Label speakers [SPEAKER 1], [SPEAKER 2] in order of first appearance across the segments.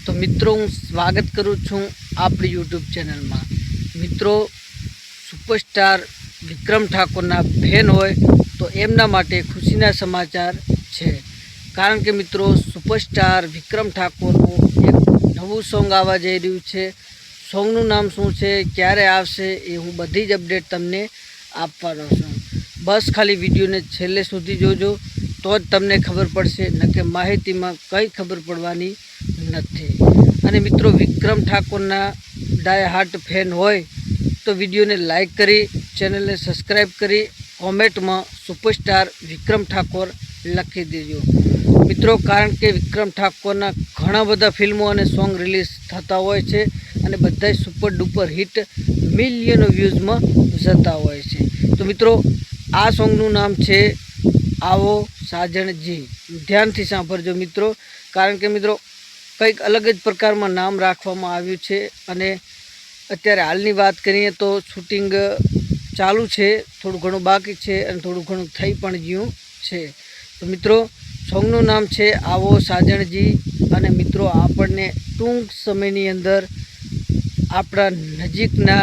[SPEAKER 1] तो मित्रों हूँ स्वागत करूँ छूँ आपणी यूट्यूब चैनल में। मित्रों सुपरस्टार विक्रम ठाकुरना फैन होय तो एमना माटे खुशीना समाचार छे। कारण के मित्रों सुपरस्टार विक्रम ठाकुरનું एक नवुं सॉन्ग आवा जई रह्युं छे। सॉन्गનું नाम शुं छे, क्यारे आवशे ए हूँ बधी ज अपडेट तमने आपवानो छुं। बस खाली विडियोने छेल्ले सुधी जोजो तो ज तमने खबर पड़शे, नके माहितीमां कंई खबर पड़वानी नथी। अने मित्रों विक्रम ठाकुरना डाय हार्ट फैन होय तो विडियो ने लाइक करी, चैनल ने सब्सक्राइब करी, कॉमेंट में सुपरस्टार विक्रम ठाकुर लखी दीजो मित्रों। कारण के विक्रम ठाकुरना घणा बधा फिल्मों और सॉन्ग रिलीज थता होय छे अने बधाय super duper hit million views में जता होय छे। तो मित्रों आ सॉन्गનું नाम छे आवो साजण जी। ध्यानथी सांभळजो मित्रों। कारण के मित्रों कंईक अलग ज प्रकार में नाम राखवामां आव्युं छे अने अत्यारे हालनी बात करीए तो शूटिंग चालू है, थोड़ું ઘણું बाकी है और थोड़ું ઘણું થઈ पण गयुं छे। तो मित्रों सॉन्गનું नाम है आवो साजणजी। अने मित्रों आपणे टूंक समयनी अंदर आपणा नजीकना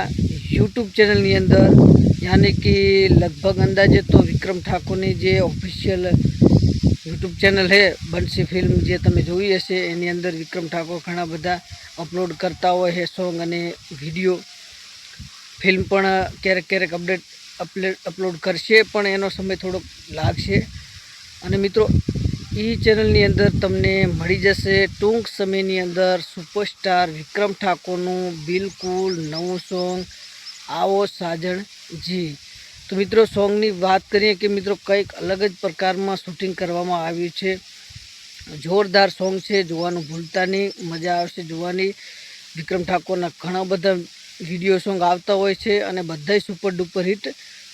[SPEAKER 1] यूट्यूब चैनलनी अंदर यानी कि लगभग अंदाजे तो विक्रम ठाकुरनी जे ऑफिशियल यूट्यूब चैनल है बंसी फिल्म जे तमे जोई हशे एनी अंदर विक्रम ठाकुर घणा बधा अपलॉड करता होय है सॉन्ग अने विडियो। फिल्म पण क्यारेक क्यारेक अपलोड करशे पण एनो समय थोड़ो लागशे। अने मित्रों ई चैनलनी अंदर तमने मळी जशे टूंक समयनी अंदर सुपरस्टार विक्रम ठाकुरनुं बिल्कुल नवुं सॉन्ग आवो साजण जी। तो मित्रों सॉन्गनी बात करिए कि मित्रों कंईक अलग ज प्रकार में शूटिंग करवामां आव्युं छे। जोरदार सॉन्ग है, जोवानुं भूलता नहीं, मजा आवशे जोवानी। विक्रम ठाकुरना घणा बधा विडियो सॉन्ग आवता होय छे अने बधाय सुपर डुपर हिट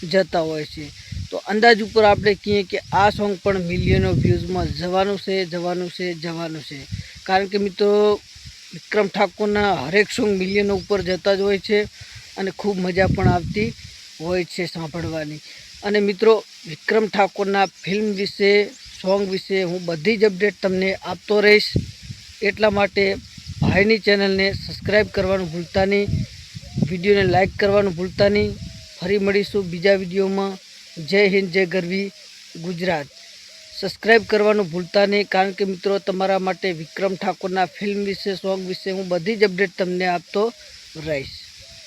[SPEAKER 1] जता होय छे। तो अंदाज पर आपणे कहीए कि आ सॉन्ग पण मिलियनो व्यूज में जवानुं छे। कारण के मित्रों विक्रम ठाकुरना हरेक सॉन्ग मिलियनो उपर जता ज होय छे अने खूब मजा पण आवती होय छे सांभळवानी। अने मित्रों विक्रम ठाकुरना फिल्म विषे सॉन्ग विषे हूँ बधी ज अपडेट तमने आपतो रहीश। एटला माटे भाईनी चैनल ने सब्सक्राइब करवानुं भूलता नहीं, विडियो ने लाइक करवानुं भूलता नहीं। फरी मळीशुं बीजा विडियो में। जय हिंद जय गरवी गुजरात। सब्सक्राइब करवानुं भूलता नहीं। कारण के मित्रों तमारा माटे विक्रम ठाकुरना फिल्म विषे सॉन्ग विषे हूँ बधी ज अपडेट तमने आपतो रहीश।